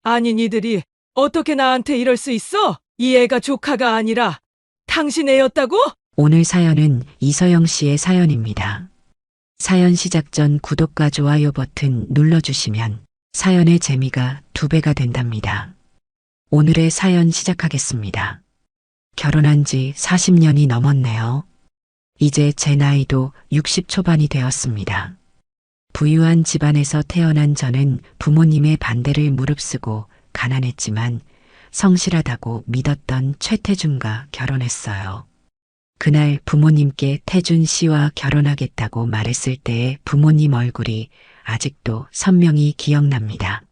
아니, 니들이 어떻게 나한테 이럴 수 있어? 이 애가 조카가 아니라 당신 애였다고? 오늘 사연은 이서영 씨의 사연입니다. 사연 시작 전 구독과 좋아요 버튼 눌러주시면 사연의 재미가 2배가 된답니다. 오늘의 사연 시작하겠습니다. 결혼한 지 40년이 넘었네요. 이제 제 나이도 60 초반이 되었습니다. 부유한 집안에서 태어난 저는 부모님의 반대를 무릅쓰고 가난했지만 성실하다고 믿었던 최태준과 결혼했어요. 그날 부모님께 태준 씨와 결혼하겠다고 말했을 때의 부모님 얼굴이 아직도 선명히 기억납니다.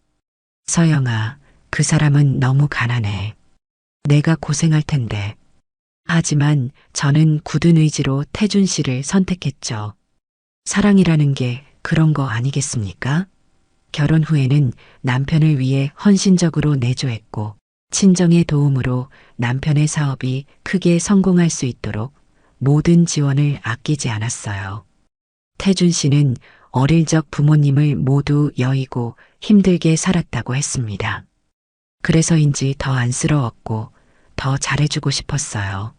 서영아, 그 사람은 너무 가난해. 내가 고생할 텐데. 하지만 저는 굳은 의지로 태준 씨를 선택했죠. 사랑이라는 게 그런 거 아니겠습니까? 결혼 후에는 남편을 위해 헌신적으로 내조했고, 친정의 도움으로 남편의 사업이 크게 성공할 수 있도록 모든 지원을 아끼지 않았어요. 태준 씨는 어릴 적 부모님을 모두 여의고 힘들게 살았다고 했습니다. 그래서인지 더 안쓰러웠고 더 잘해주고 싶었어요.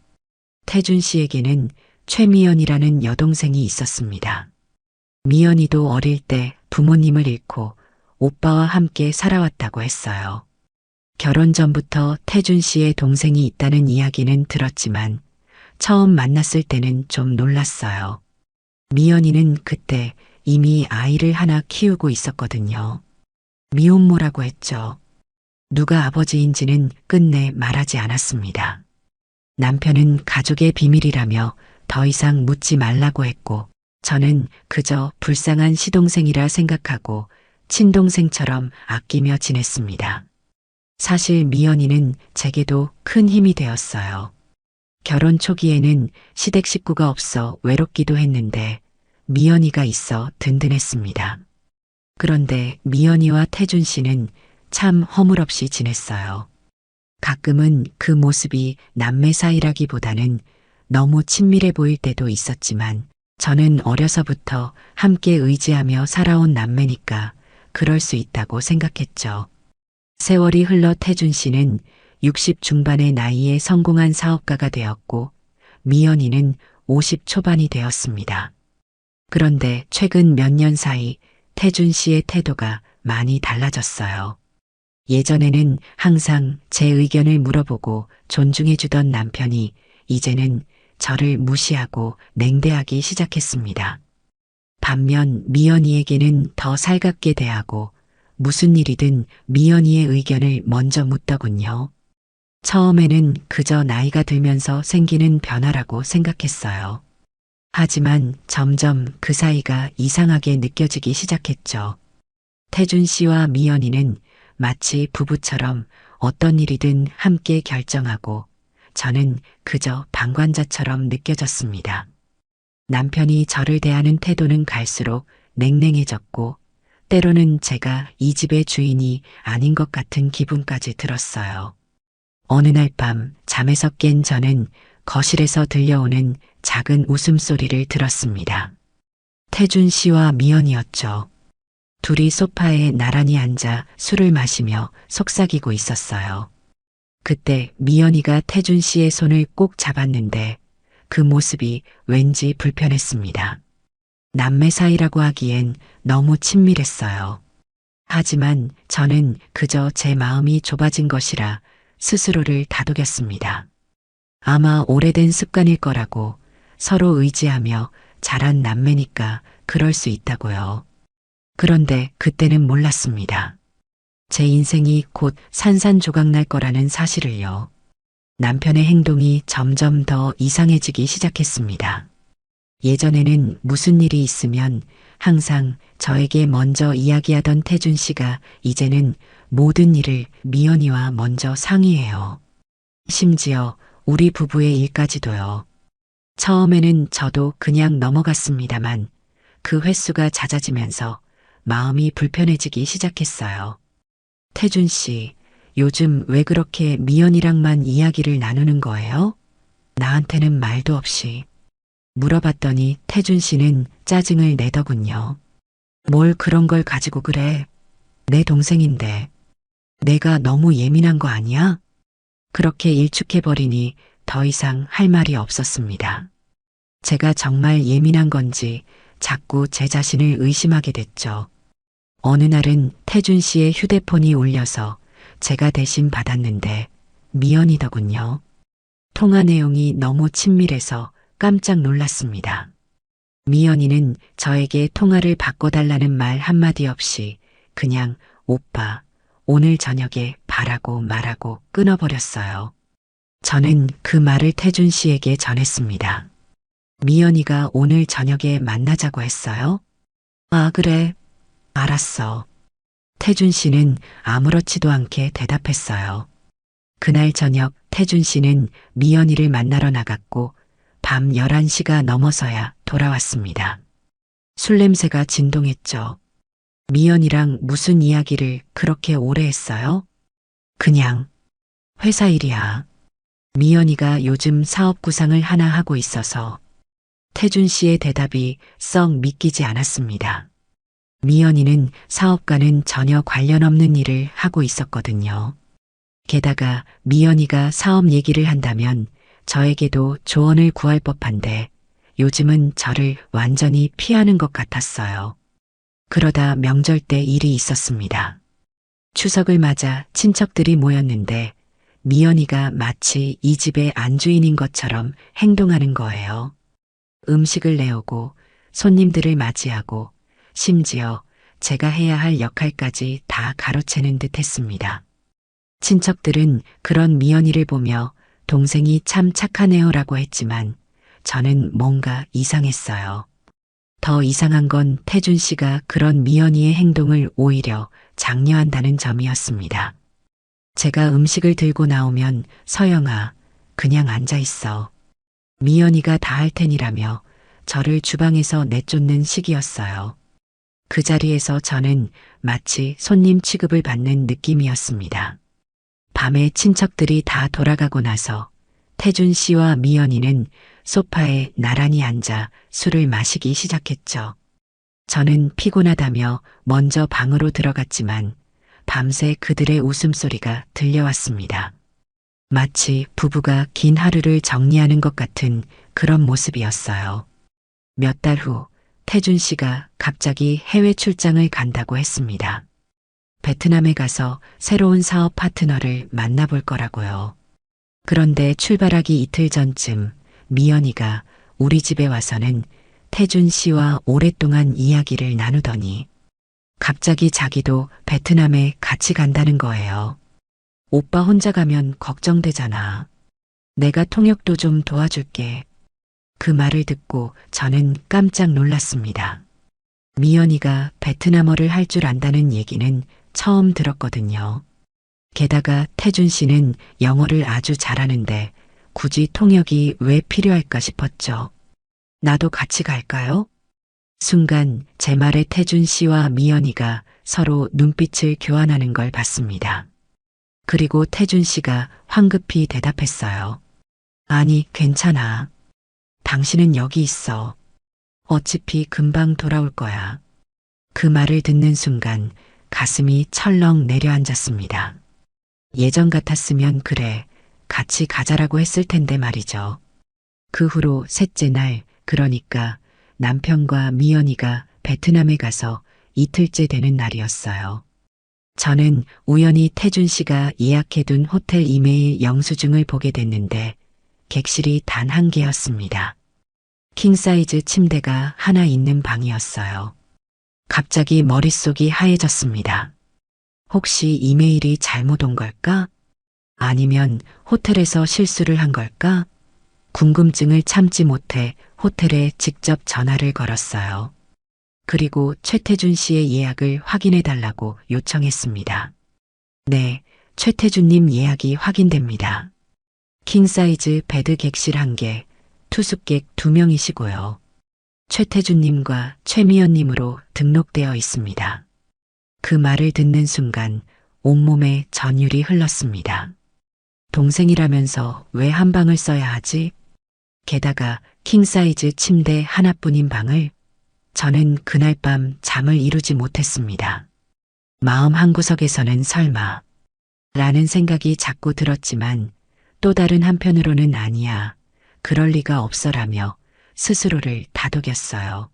태준 씨에게는 최미연이라는 여동생이 있었습니다. 미연이도 어릴 때 부모님을 잃고 오빠와 함께 살아왔다고 했어요. 결혼 전부터 태준 씨의 동생이 있다는 이야기는 들었지만 처음 만났을 때는 좀 놀랐어요. 미연이는 그때 이미 아이를 하나 키우고 있었거든요. 미혼모라고 했죠. 누가 아버지인지는 끝내 말하지 않았습니다. 남편은 가족의 비밀이라며 더 이상 묻지 말라고 했고 저는 그저 불쌍한 시동생이라 생각하고 친동생처럼 아끼며 지냈습니다. 사실 미연이는 제게도 큰 힘이 되었어요. 결혼 초기에는 시댁 식구가 없어 외롭기도 했는데 미연이가 있어 든든했습니다. 그런데 미연이와 태준 씨는 참 허물없이 지냈어요. 가끔은 그 모습이 남매 사이라기보다는 너무 친밀해 보일 때도 있었지만 저는 어려서부터 함께 의지하며 살아온 남매니까 그럴 수 있다고 생각했죠. 세월이 흘러 태준 씨는 60 중반의 나이에 성공한 사업가가 되었고 미연이는 50 초반이 되었습니다. 그런데 최근 몇 년 사이 태준 씨의 태도가 많이 달라졌어요. 예전에는 항상 제 의견을 물어보고 존중해주던 남편이 이제는 저를 무시하고 냉대하기 시작했습니다. 반면 미연이에게는 더 살갑게 대하고 무슨 일이든 미연이의 의견을 먼저 묻더군요. 처음에는 그저 나이가 들면서 생기는 변화라고 생각했어요. 하지만 점점 그 사이가 이상하게 느껴지기 시작했죠. 태준 씨와 미연이는 마치 부부처럼 어떤 일이든 함께 결정하고 저는 그저 방관자처럼 느껴졌습니다. 남편이 저를 대하는 태도는 갈수록 냉랭해졌고 때로는 제가 이 집의 주인이 아닌 것 같은 기분까지 들었어요. 어느 날 밤 잠에서 깬 저는 거실에서 들려오는 작은 웃음소리를 들었습니다. 태준 씨와 미연이었죠. 둘이 소파에 나란히 앉아 술을 마시며 속삭이고 있었어요. 그때 미연이가 태준 씨의 손을 꼭 잡았는데 그 모습이 왠지 불편했습니다. 남매 사이라고 하기엔 너무 친밀했어요. 하지만 저는 그저 제 마음이 좁아진 것이라 스스로를 다독였습니다. 아마 오래된 습관일 거라고 서로 의지하며 자란 남매니까 그럴 수 있다고요. 그런데 그때는 몰랐습니다. 제 인생이 곧 산산조각 날 거라는 사실을요. 남편의 행동이 점점 더 이상해지기 시작했습니다. 예전에는 무슨 일이 있으면 항상 저에게 먼저 이야기하던 태준 씨가 이제는 모든 일을 미연이와 먼저 상의해요. 심지어 우리 부부의 일까지도요. 처음에는 저도 그냥 넘어갔습니다만 그 횟수가 잦아지면서 마음이 불편해지기 시작했어요. 태준 씨, 요즘 왜 그렇게 미연이랑만 이야기를 나누는 거예요? 나한테는 말도 없이. 물어봤더니 태준 씨는 짜증을 내더군요. 뭘 그런 걸 가지고 그래? 내 동생인데. 내가 너무 예민한 거 아니야? 그렇게 일축해버리니 더 이상 할 말이 없었습니다. 제가 정말 예민한 건지 자꾸 제 자신을 의심하게 됐죠. 어느 날은 태준 씨의 휴대폰이 울려서 제가 대신 받았는데 미연이더군요. 통화 내용이 너무 친밀해서 깜짝 놀랐습니다. 미연이는 저에게 통화를 바꿔달라는 말 한마디 없이 그냥 오빠, 오늘 저녁에 봐라고 말하고 끊어버렸어요. 저는 그 말을 태준 씨에게 전했습니다. 미연이가 오늘 저녁에 만나자고 했어요? 아, 그래. 알았어. 태준 씨는 아무렇지도 않게 대답했어요. 그날 저녁 태준 씨는 미연이를 만나러 나갔고 밤 11시가 넘어서야 돌아왔습니다. 술 냄새가 진동했죠. 미연이랑 무슨 이야기를 그렇게 오래 했어요? 그냥 회사 일이야. 미연이가 요즘 사업 구상을 하나 하고 있어서 태준 씨의 대답이 썩 믿기지 않았습니다. 미연이는 사업과는 전혀 관련 없는 일을 하고 있었거든요. 게다가 미연이가 사업 얘기를 한다면 저에게도 조언을 구할 법한데 요즘은 저를 완전히 피하는 것 같았어요. 그러다 명절 때 일이 있었습니다. 추석을 맞아 친척들이 모였는데 미연이가 마치 이 집의 안주인인 것처럼 행동하는 거예요. 음식을 내오고 손님들을 맞이하고 심지어 제가 해야 할 역할까지 다 가로채는 듯 했습니다. 친척들은 그런 미연이를 보며 동생이 참 착하네요라고 했지만 저는 뭔가 이상했어요. 더 이상한 건 태준 씨가 그런 미연이의 행동을 오히려 장려한다는 점이었습니다. 제가 음식을 들고 나오면 서영아, 그냥 앉아 있어. 미연이가 다 할 테니라며 저를 주방에서 내쫓는 시기였어요. 그 자리에서 저는 마치 손님 취급을 받는 느낌이었습니다. 밤에 친척들이 다 돌아가고 나서 태준 씨와 미연이는 소파에 나란히 앉아 술을 마시기 시작했죠. 저는 피곤하다며 먼저 방으로 들어갔지만 밤새 그들의 웃음소리가 들려왔습니다. 마치 부부가 긴 하루를 정리하는 것 같은 그런 모습이었어요. 몇 달 후 태준 씨가 갑자기 해외 출장을 간다고 했습니다. 베트남에 가서 새로운 사업 파트너를 만나볼 거라고요. 그런데 출발하기 이틀 전쯤 미연이가 우리 집에 와서는 태준 씨와 오랫동안 이야기를 나누더니 갑자기 자기도 베트남에 같이 간다는 거예요. 오빠 혼자 가면 걱정되잖아. 내가 통역도 좀 도와줄게. 그 말을 듣고 저는 깜짝 놀랐습니다. 미연이가 베트남어를 할 줄 안다는 얘기는 처음 들었거든요. 게다가 태준 씨는 영어를 아주 잘하는데 굳이 통역이 왜 필요할까 싶었죠. 나도 같이 갈까요? 순간 제 말에 태준 씨와 미연이가 서로 눈빛을 교환하는 걸 봤습니다. 그리고 태준 씨가 황급히 대답했어요. 아니, 괜찮아. 당신은 여기 있어. 어차피 금방 돌아올 거야. 그 말을 듣는 순간 가슴이 철렁 내려앉았습니다. 예전 같았으면 그래, 같이 가자라고 했을 텐데 말이죠. 그 후로 셋째 날, 그러니까 남편과 미연이가 베트남에 가서 이틀째 되는 날이었어요. 저는 우연히 태준 씨가 예약해둔 호텔 이메일 영수증을 보게 됐는데 객실이 단 한 개였습니다. 킹사이즈 침대가 하나 있는 방이었어요. 갑자기 머릿속이 하얘졌습니다. 혹시 이메일이 잘못 온 걸까? 아니면 호텔에서 실수를 한 걸까? 궁금증을 참지 못해 호텔에 직접 전화를 걸었어요. 그리고 최태준 씨의 예약을 확인해 달라고 요청했습니다. 네, 최태준님 예약이 확인됩니다. 킹사이즈 베드 객실 1개, 투숙객 2명이시고요. 최태준님과 최미연님으로 등록되어 있습니다. 그 말을 듣는 순간 온몸에 전율이 흘렀습니다. 동생이라면서 왜 한 방을 써야 하지? 게다가 킹사이즈 침대 하나뿐인 방을 저는 그날 밤 잠을 이루지 못했습니다. 마음 한구석에서는 설마 라는 생각이 자꾸 들었지만 또 다른 한편으로는 아니야. 그럴 리가 없어라며 스스로를 다독였어요.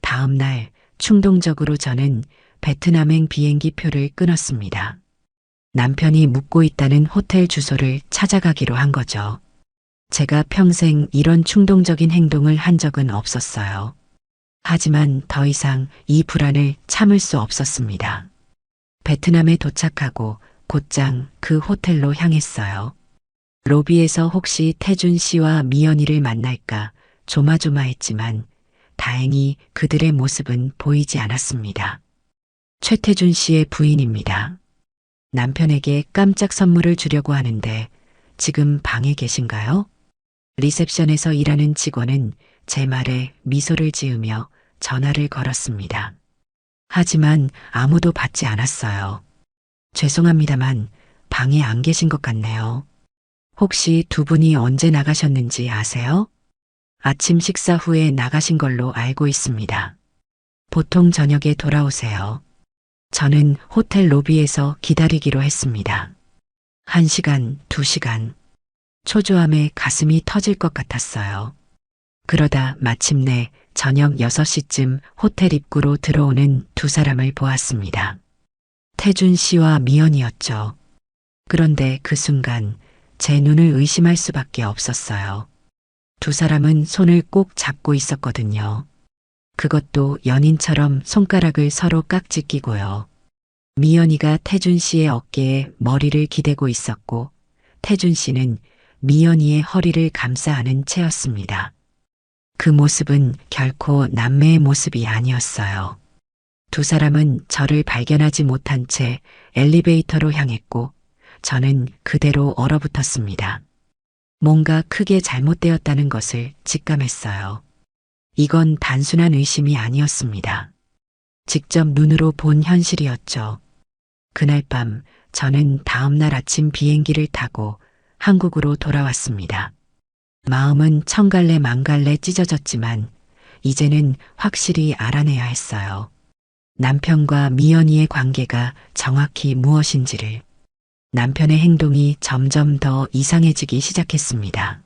다음 날 충동적으로 저는 베트남행 비행기 표를 끊었습니다. 남편이 묵고 있다는 호텔 주소를 찾아가기로 한 거죠. 제가 평생 이런 충동적인 행동을 한 적은 없었어요. 하지만 더 이상 이 불안을 참을 수 없었습니다. 베트남에 도착하고 곧장 그 호텔로 향했어요. 로비에서 혹시 태준 씨와 미연이를 만날까 조마조마했지만 다행히 그들의 모습은 보이지 않았습니다. 최태준 씨의 부인입니다. 남편에게 깜짝 선물을 주려고 하는데 지금 방에 계신가요? 리셉션에서 일하는 직원은 제 말에 미소를 지으며 전화를 걸었습니다. 하지만 아무도 받지 않았어요. 죄송합니다만 방에 안 계신 것 같네요. 혹시 두 분이 언제 나가셨는지 아세요? 아침 식사 후에 나가신 걸로 알고 있습니다. 보통 저녁에 돌아오세요. 저는 호텔 로비에서 기다리기로 했습니다. 1시간, 2시간. 초조함에 가슴이 터질 것 같았어요. 그러다 마침내 저녁 6시쯤 호텔 입구로 들어오는 두 사람을 보았습니다. 태준 씨와 미연이었죠. 그런데 그 순간 제 눈을 의심할 수밖에 없었어요. 두 사람은 손을 꼭 잡고 있었거든요. 그것도 연인처럼 손가락을 서로 깍지 끼고요. 미연이가 태준 씨의 어깨에 머리를 기대고 있었고 태준 씨는 미연이의 허리를 감싸 안은 채였습니다. 그 모습은 결코 남매의 모습이 아니었어요. 두 사람은 저를 발견하지 못한 채 엘리베이터로 향했고 저는 그대로 얼어붙었습니다. 뭔가 크게 잘못되었다는 것을 직감했어요. 이건 단순한 의심이 아니었습니다. 직접 눈으로 본 현실이었죠. 그날 밤 저는 다음 날 아침 비행기를 타고 한국으로 돌아왔습니다. 마음은 천갈래 만갈래 찢어졌지만 이제는 확실히 알아내야 했어요. 남편과 미연이의 관계가 정확히 무엇인지를. 남편의 행동이 점점 더 이상해지기 시작했습니다.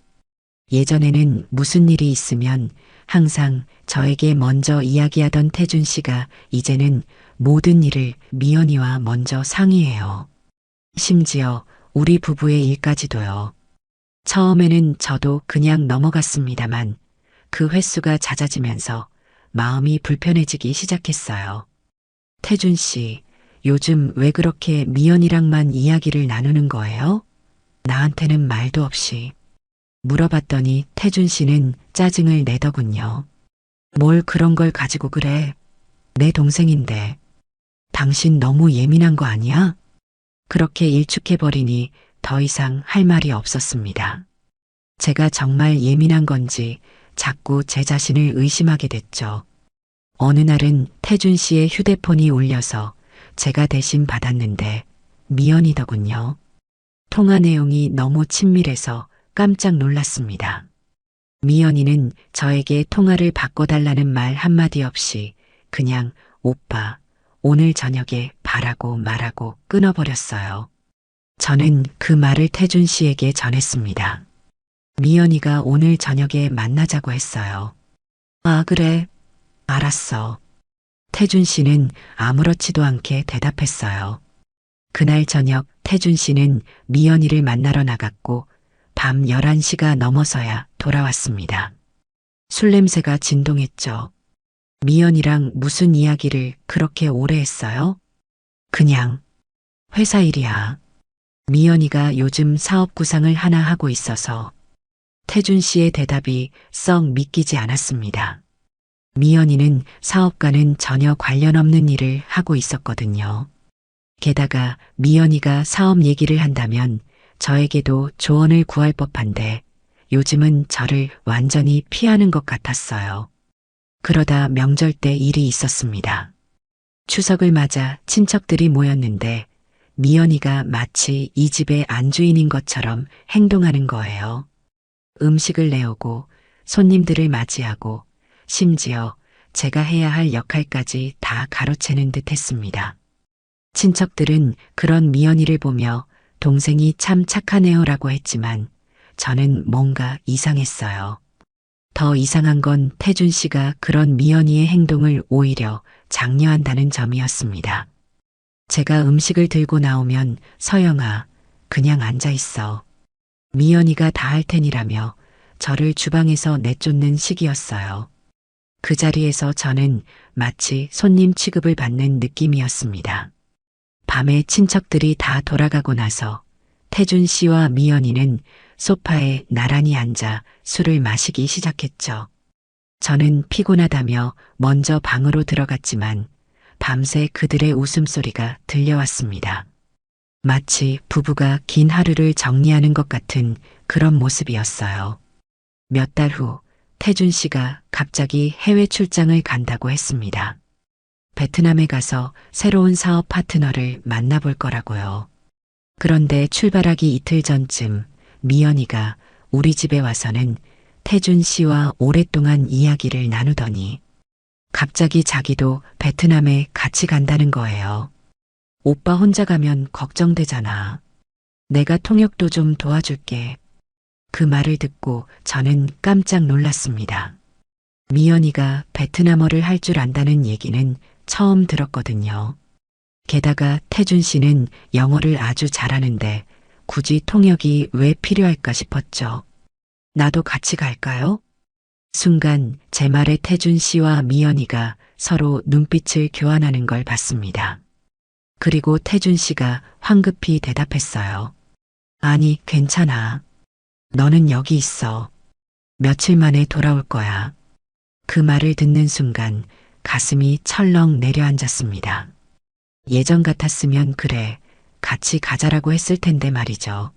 예전에는 무슨 일이 있으면 항상 저에게 먼저 이야기하던 태준 씨가 이제는 모든 일을 미연이와 먼저 상의해요. 심지어 우리 부부의 일까지도요. 처음에는 저도 그냥 넘어갔습니다만 그 횟수가 잦아지면서 마음이 불편해지기 시작했어요. 태준 씨, 요즘 왜 그렇게 미연이랑만 이야기를 나누는 거예요? 나한테는 말도 없이. 물어봤더니 태준 씨는 짜증을 내더군요. 뭘 그런 걸 가지고 그래? 내 동생인데. 당신 너무 예민한 거 아니야? 그렇게 일축해버리니 더 이상 할 말이 없었습니다. 제가 정말 예민한 건지 자꾸 제 자신을 의심하게 됐죠. 어느 날은 태준 씨의 휴대폰이 울려서 제가 대신 받았는데 미연이더군요. 통화 내용이 너무 친밀해서 깜짝 놀랐습니다. 미연이는 저에게 통화를 바꿔달라는 말 한마디 없이 그냥 오빠, 오늘 저녁에 바라고 말하고 끊어버렸어요. 저는 그 말을 태준 씨에게 전했습니다. 미연이가 오늘 저녁에 만나자고 했어요. 아, 그래. 알았어. 태준 씨는 아무렇지도 않게 대답했어요. 그날 저녁 태준 씨는 미연이를 만나러 나갔고 밤 11시가 넘어서야 돌아왔습니다. 술 냄새가 진동했죠. 미연이랑 무슨 이야기를 그렇게 오래 했어요? 그냥 회사 일이야. 미연이가 요즘 사업 구상을 하나 하고 있어서. 태준 씨의 대답이 썩 믿기지 않았습니다. 미연이는 사업과는 전혀 관련 없는 일을 하고 있었거든요. 게다가 미연이가 사업 얘기를 한다면 저에게도 조언을 구할 법한데 요즘은 저를 완전히 피하는 것 같았어요. 그러다 명절 때 일이 있었습니다. 추석을 맞아 친척들이 모였는데 미연이가 마치 이 집의 안주인인 것처럼 행동하는 거예요. 음식을 내오고 손님들을 맞이하고 심지어 제가 해야 할 역할까지 다 가로채는 듯 했습니다. 친척들은 그런 미연이를 보며 동생이 참 착하네요라고 했지만 저는 뭔가 이상했어요. 더 이상한 건 태준 씨가 그런 미연이의 행동을 오히려 장려한다는 점이었습니다. 제가 음식을 들고 나오면 서영아, 그냥 앉아 있어. 미연이가 다 할 테니라며 저를 주방에서 내쫓는 시기였어요. 그 자리에서 저는 마치 손님 취급을 받는 느낌이었습니다. 밤에 친척들이 다 돌아가고 나서 태준 씨와 미연이는 소파에 나란히 앉아 술을 마시기 시작했죠. 저는 피곤하다며 먼저 방으로 들어갔지만 밤새 그들의 웃음소리가 들려왔습니다. 마치 부부가 긴 하루를 정리하는 것 같은 그런 모습이었어요. 몇 달 후 태준 씨가 갑자기 해외 출장을 간다고 했습니다. 베트남에 가서 새로운 사업 파트너를 만나볼 거라고요. 그런데 출발하기 이틀 전쯤 미연이가 우리 집에 와서는 태준 씨와 오랫동안 이야기를 나누더니 갑자기 자기도 베트남에 같이 간다는 거예요. 오빠 혼자 가면 걱정되잖아. 내가 통역도 좀 도와줄게. 그 말을 듣고 저는 깜짝 놀랐습니다. 미연이가 베트남어를 할 줄 안다는 얘기는 처음 들었거든요. 게다가 태준 씨는 영어를 아주 잘하는데 굳이 통역이 왜 필요할까 싶었죠. 나도 같이 갈까요? 순간 제 말에 태준 씨와 미연이가 서로 눈빛을 교환하는 걸 봤습니다. 그리고 태준 씨가 황급히 대답했어요. 아니, 괜찮아. 너는 여기 있어. 며칠 만에 돌아올 거야. 그 말을 듣는 순간 가슴이 철렁 내려앉았습니다. 예전 같았으면 그래, 같이 가자라고 했을 텐데 말이죠.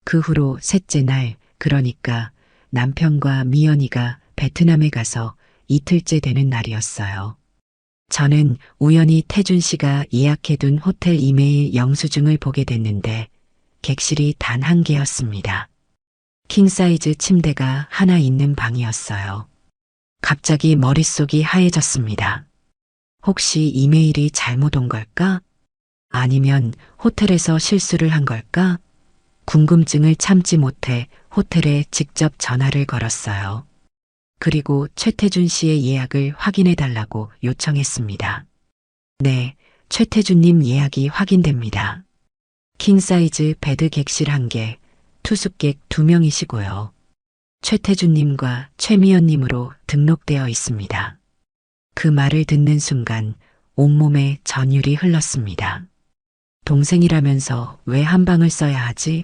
그 후로 셋째 날, 그러니까 남편과 미연이가 베트남에 가서 이틀째 되는 날이었어요. 저는 우연히 태준 씨가 예약해둔 호텔 이메일 영수증을 보게 됐는데 객실이 단 한 개였습니다. 킹사이즈 침대가 하나 있는 방이었어요. 갑자기 머릿속이 하얘졌습니다. 혹시 이메일이 잘못 온 걸까? 아니면 호텔에서 실수를 한 걸까? 궁금증을 참지 못해 호텔에 직접 전화를 걸었어요. 그리고 최태준 씨의 예약을 확인해 달라고 요청했습니다. 네, 최태준님 예약이 확인됩니다. 킹사이즈 베드 객실 1개, 투숙객 2명이시고요. 최태준님과 최미연님으로 등록되어 있습니다. 그 말을 듣는 순간 온몸에 전율이 흘렀습니다. 동생이라면서 왜 한 방을 써야 하지?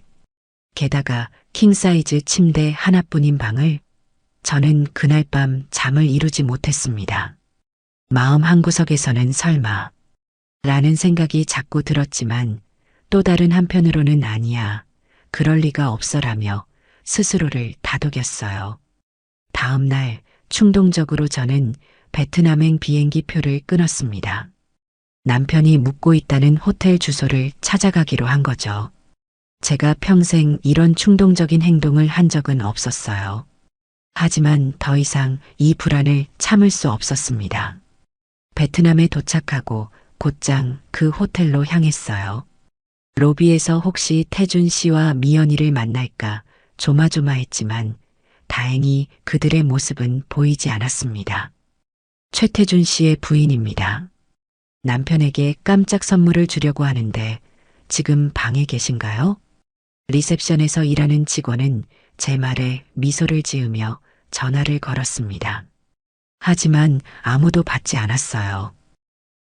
게다가 킹사이즈 침대 하나뿐인 방을? 저는 그날 밤 잠을 이루지 못했습니다. 마음 한구석에서는 설마 라는 생각이 자꾸 들었지만 또 다른 한편으로는 아니야. 그럴 리가 없어라며 스스로를 다독였어요. 다음 날 충동적으로 저는 베트남행 비행기 표를 끊었습니다. 남편이 묵고 있다는 호텔 주소를 찾아가기로 한 거죠. 제가 평생 이런 충동적인 행동을 한 적은 없었어요. 하지만 더 이상 이 불안을 참을 수 없었습니다. 베트남에 도착하고 곧장 그 호텔로 향했어요. 로비에서 혹시 태준 씨와 미연이를 만날까 조마조마했지만 다행히 그들의 모습은 보이지 않았습니다. 최태준 씨의 부인입니다. 남편에게 깜짝 선물을 주려고 하는데 지금 방에 계신가요? 리셉션에서 일하는 직원은 제 말에 미소를 지으며 전화를 걸었습니다. 하지만 아무도 받지 않았어요.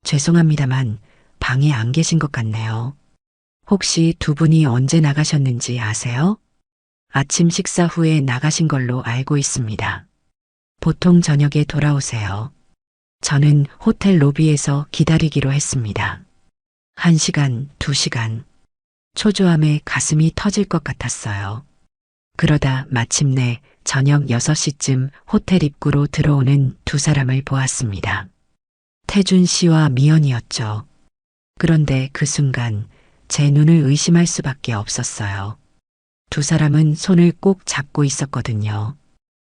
죄송합니다만 방에 안 계신 것 같네요. 혹시 두 분이 언제 나가셨는지 아세요? 아침 식사 후에 나가신 걸로 알고 있습니다. 보통 저녁에 돌아오세요. 저는 호텔 로비에서 기다리기로 했습니다. 1시간, 2시간. 초조함에 가슴이 터질 것 같았어요. 그러다 마침내 저녁 6시쯤 호텔 입구로 들어오는 두 사람을 보았습니다. 태준 씨와 미연이었죠. 그런데 그 순간 제 눈을 의심할 수밖에 없었어요. 두 사람은 손을 꼭 잡고 있었거든요.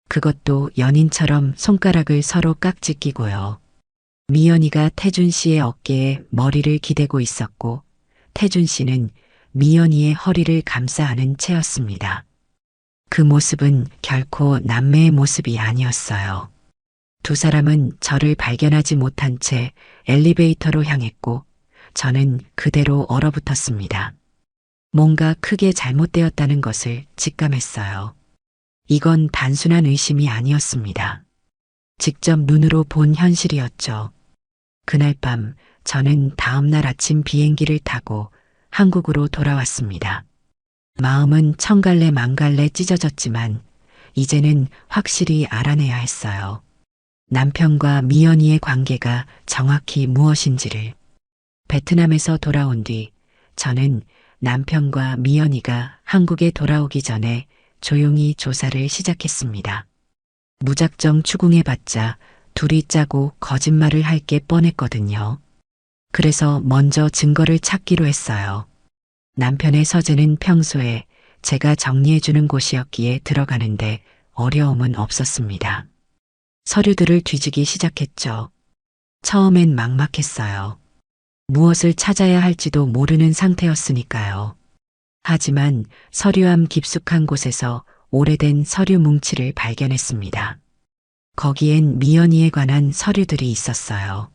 그것도 연인처럼 손가락을 서로 깍지 끼고요. 미연이가 태준 씨의 어깨에 머리를 기대고 있었고 태준 씨는 미연이의 허리를 감싸 안은 채였습니다. 그 모습은 결코 남매의 모습이 아니었어요. 두 사람은 저를 발견하지 못한 채 엘리베이터로 향했고 저는 그대로 얼어붙었습니다. 뭔가 크게 잘못되었다는 것을 직감했어요. 이건 단순한 의심이 아니었습니다. 직접 눈으로 본 현실이었죠. 그날 밤 저는 다음날 아침 비행기를 타고 한국으로 돌아왔습니다. 마음은 천갈래 만갈래 찢어졌지만 이제는 확실히 알아내야 했어요. 남편과 미연이의 관계가 정확히 무엇인지를. 베트남에서 돌아온 뒤 저는 남편과 미연이가 한국에 돌아오기 전에 조용히 조사를 시작했습니다. 무작정 추궁해봤자 둘이 짜고 거짓말을 할 게 뻔했거든요. 그래서 먼저 증거를 찾기로 했어요. 남편의 서재는 평소에 제가 정리해주는 곳이었기에 들어가는데 어려움은 없었습니다. 서류들을 뒤지기 시작했죠. 처음엔 막막했어요. 무엇을 찾아야 할지도 모르는 상태였으니까요. 하지만 서류함 깊숙한 곳에서 오래된 서류 뭉치를 발견했습니다. 거기엔 미연이에 관한 서류들이 있었어요.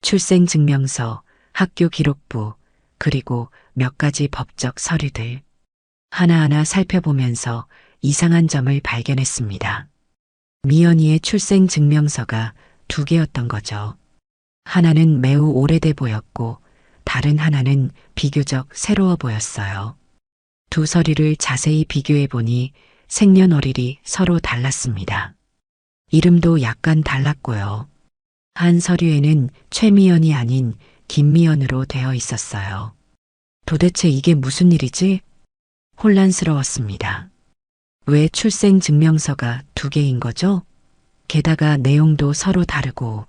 출생증명서, 학교 기록부, 그리고 몇 가지 법적 서류들. 하나하나 살펴보면서 이상한 점을 발견했습니다. 미연이의 출생증명서가 두 개였던 거죠. 하나는 매우 오래돼 보였고 다른 하나는 비교적 새로워 보였어요. 두 서류를 자세히 비교해 보니 생년월일이 서로 달랐습니다. 이름도 약간 달랐고요. 한 서류에는 최미연이 아닌 김미연으로 되어 있었어요. 도대체 이게 무슨 일이지? 혼란스러웠습니다. 왜 출생증명서가 두 개인 거죠? 게다가 내용도 서로 다르고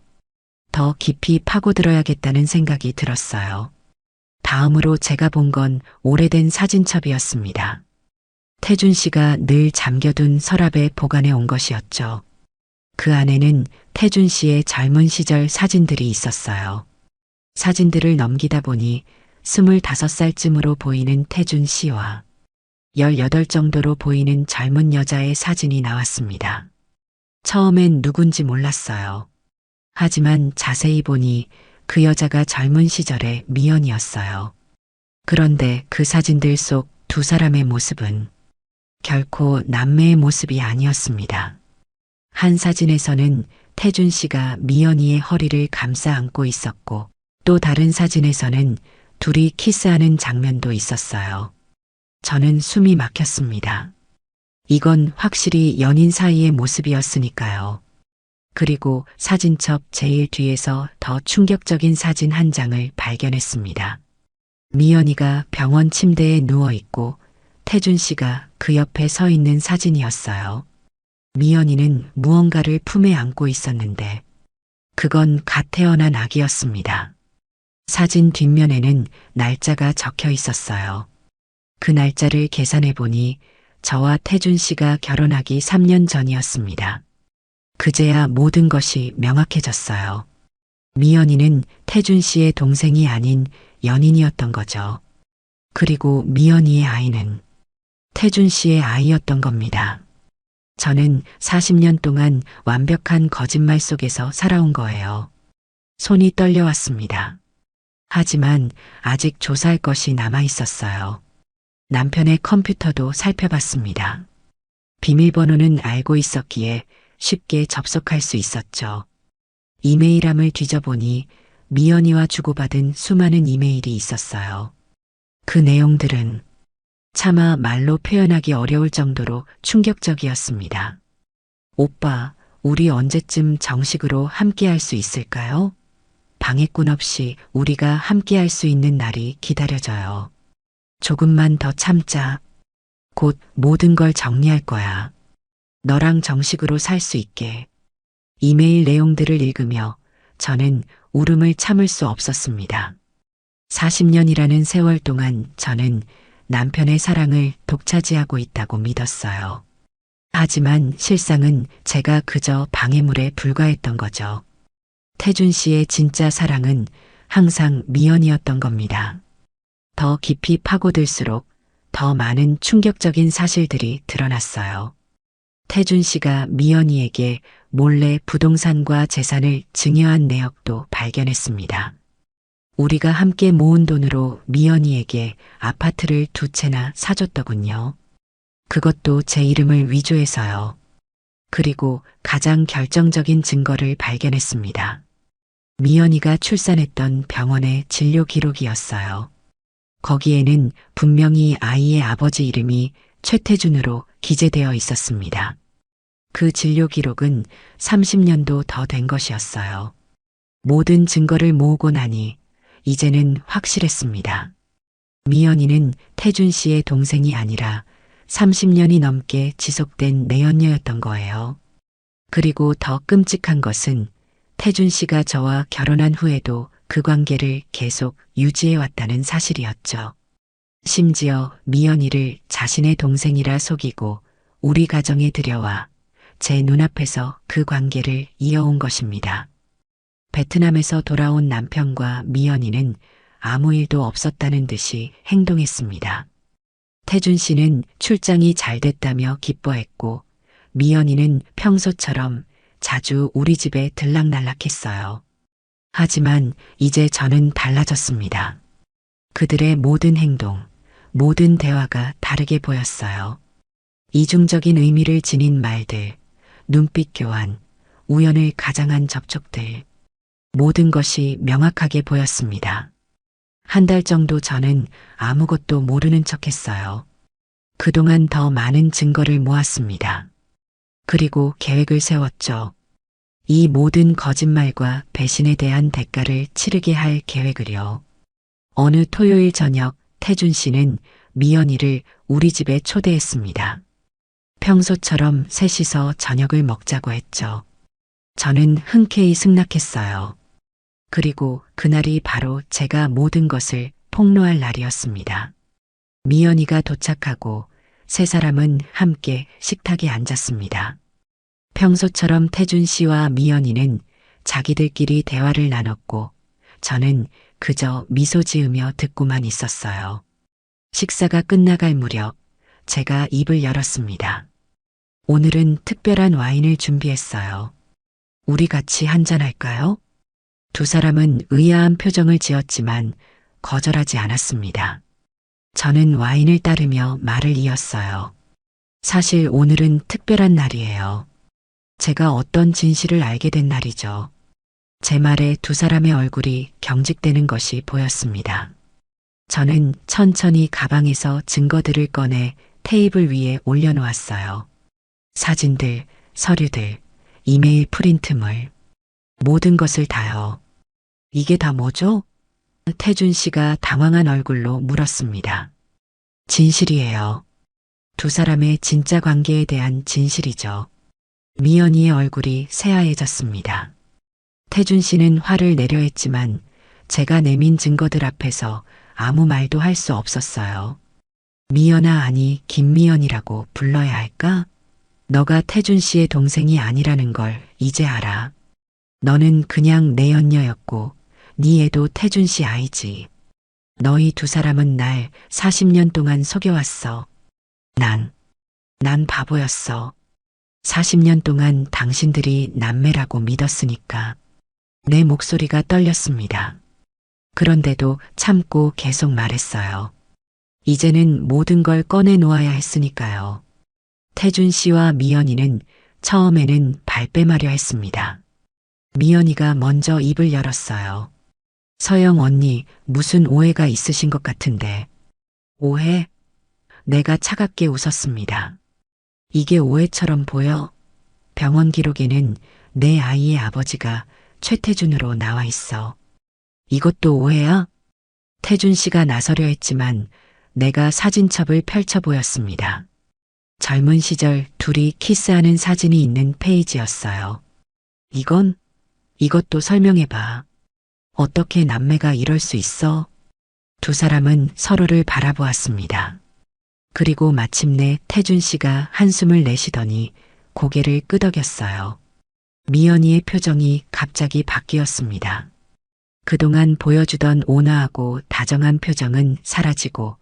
더 깊이 파고들어야겠다는 생각이 들었어요. 다음으로 제가 본 건 오래된 사진첩이었습니다. 태준 씨가 늘 잠겨둔 서랍에 보관해 온 것이었죠. 그 안에는 태준 씨의 젊은 시절 사진들이 있었어요. 사진들을 넘기다 보니 25살쯤으로 보이는 태준 씨와 18 정도로 보이는 젊은 여자의 사진이 나왔습니다. 처음엔 누군지 몰랐어요. 하지만 자세히 보니 그 여자가 젊은 시절의 미연이었어요. 그런데 그 사진들 속 두 사람의 모습은 결코 남매의 모습이 아니었습니다. 한 사진에서는 태준 씨가 미연이의 허리를 감싸 안고 있었고 또 다른 사진에서는 둘이 키스하는 장면도 있었어요. 저는 숨이 막혔습니다. 이건 확실히 연인 사이의 모습이었으니까요. 그리고 사진첩 제일 뒤에서 더 충격적인 사진 한 장을 발견했습니다. 미연이가 병원 침대에 누워 있고 태준 씨가 그 옆에 서 있는 사진이었어요. 미연이는 무언가를 품에 안고 있었는데 그건 갓 태어난 아기였습니다. 사진 뒷면에는 날짜가 적혀 있었어요. 그 날짜를 계산해 보니 저와 태준 씨가 결혼하기 3년 전이었습니다. 그제야 모든 것이 명확해졌어요. 미연이는 태준 씨의 동생이 아닌 연인이었던 거죠. 그리고 미연이의 아이는 태준 씨의 아이였던 겁니다. 저는 40년 동안 완벽한 거짓말 속에서 살아온 거예요. 손이 떨려왔습니다. 하지만 아직 조사할 것이 남아 있었어요. 남편의 컴퓨터도 살펴봤습니다. 비밀번호는 알고 있었기에 쉽게 접속할 수 있었죠. 이메일함을 뒤져보니 미연이와 주고받은 수많은 이메일이 있었어요. 그 내용들은 차마 말로 표현하기 어려울 정도로 충격적이었습니다. 오빠, 우리 언제쯤 정식으로 함께할 수 있을까요? 방해꾼 없이 우리가 함께할 수 있는 날이 기다려져요. 조금만 더 참자. 곧 모든 걸 정리할 거야. 너랑 정식으로 살 수 있게. 이메일 내용들을 읽으며 저는 울음을 참을 수 없었습니다. 40년이라는 세월 동안 저는 남편의 사랑을 독차지하고 있다고 믿었어요. 하지만 실상은 제가 그저 방해물에 불과했던 거죠. 태준 씨의 진짜 사랑은 항상 미연이었던 겁니다. 더 깊이 파고들수록 더 많은 충격적인 사실들이 드러났어요. 태준 씨가 미연이에게 몰래 부동산과 재산을 증여한 내역도 발견했습니다. 우리가 함께 모은 돈으로 미연이에게 아파트를 2채나 사줬더군요. 그것도 제 이름을 위조해서요. 그리고 가장 결정적인 증거를 발견했습니다. 미연이가 출산했던 병원의 진료 기록이었어요. 거기에는 분명히 아이의 아버지 이름이 최태준으로 기재되어 있었습니다. 그 진료 기록은 30년도 더 된 것이었어요. 모든 증거를 모으고 나니 이제는 확실했습니다. 미연이는 태준 씨의 동생이 아니라 30년이 넘게 지속된 내연녀였던 거예요. 그리고 더 끔찍한 것은 태준 씨가 저와 결혼한 후에도 그 관계를 계속 유지해 왔다는 사실이었죠. 심지어 미연이를 자신의 동생이라 속이고 우리 가정에 들여와 제 눈앞에서 그 관계를 이어온 것입니다. 베트남에서 돌아온 남편과 미연이는 아무 일도 없었다는 듯이 행동했습니다. 태준 씨는 출장이 잘 됐다며 기뻐했고 미연이는 평소처럼 자주 우리 집에 들락날락했어요. 하지만 이제 저는 달라졌습니다. 그들의 모든 행동, 모든 대화가 다르게 보였어요. 이중적인 의미를 지닌 말들, 눈빛 교환, 우연을 가장한 접촉들, 모든 것이 명확하게 보였습니다. 한 달 정도 저는 아무것도 모르는 척했어요. 그동안 더 많은 증거를 모았습니다. 그리고 계획을 세웠죠. 이 모든 거짓말과 배신에 대한 대가를 치르게 할 계획을요. 어느 토요일 저녁 태준 씨는 미연이를 우리 집에 초대했습니다. 평소처럼 셋이서 저녁을 먹자고 했죠. 저는 흔쾌히 승낙했어요. 그리고 그날이 바로 제가 모든 것을 폭로할 날이었습니다. 미연이가 도착하고 세 사람은 함께 식탁에 앉았습니다. 평소처럼 태준 씨와 미연이는 자기들끼리 대화를 나눴고 저는 그저 미소 지으며 듣고만 있었어요. 식사가 끝나갈 무렵 제가 입을 열었습니다. 오늘은 특별한 와인을 준비했어요. 우리 같이 한잔할까요? 두 사람은 의아한 표정을 지었지만 거절하지 않았습니다. 저는 와인을 따르며 말을 이었어요. 사실 오늘은 특별한 날이에요. 제가 어떤 진실을 알게 된 날이죠. 제 말에 두 사람의 얼굴이 경직되는 것이 보였습니다. 저는 천천히 가방에서 증거들을 꺼내 테이블 위에 올려놓았어요. 사진들, 서류들, 이메일 프린트물, 모든 것을 다요. 이게 다 뭐죠? 태준 씨가 당황한 얼굴로 물었습니다. 진실이에요. 두 사람의 진짜 관계에 대한 진실이죠. 미연이의 얼굴이 새하얘졌습니다. 태준 씨는 화를 내려 했지만 제가 내민 증거들 앞에서 아무 말도 할 수 없었어요. 미연아 아니 김미연이라고 불러야 할까? 너가 태준 씨의 동생이 아니라는 걸 이제 알아. 너는 그냥 내 연녀였고 네 애도 태준 씨 아이지. 너희 두 사람은 날 40년 동안 속여왔어. 난 바보였어. 40년 동안 당신들이 남매라고 믿었으니까. 내 목소리가 떨렸습니다. 그런데도 참고 계속 말했어요. 이제는 모든 걸 꺼내놓아야 했으니까요. 태준 씨와 미연이는 처음에는 발뺌하려 했습니다. 미연이가 먼저 입을 열었어요. 서영 언니, 무슨 오해가 있으신 것 같은데. 오해? 내가 차갑게 웃었습니다. 이게 오해처럼 보여? 병원 기록에는 내 아이의 아버지가 최태준으로 나와 있어. 이것도 오해야? 태준 씨가 나서려 했지만 내가 사진첩을 펼쳐 보였습니다. 젊은 시절 둘이 키스하는 사진이 있는 페이지였어요. 이것도 설명해봐. 어떻게 남매가 이럴 수 있어? 두 사람은 서로를 바라보았습니다. 그리고 마침내 태준 씨가 한숨을 내쉬더니 고개를 끄덕였어요. 미연이의 표정이 갑자기 바뀌었습니다. 그동안 보여주던 온화하고 다정한 표정은 사라지고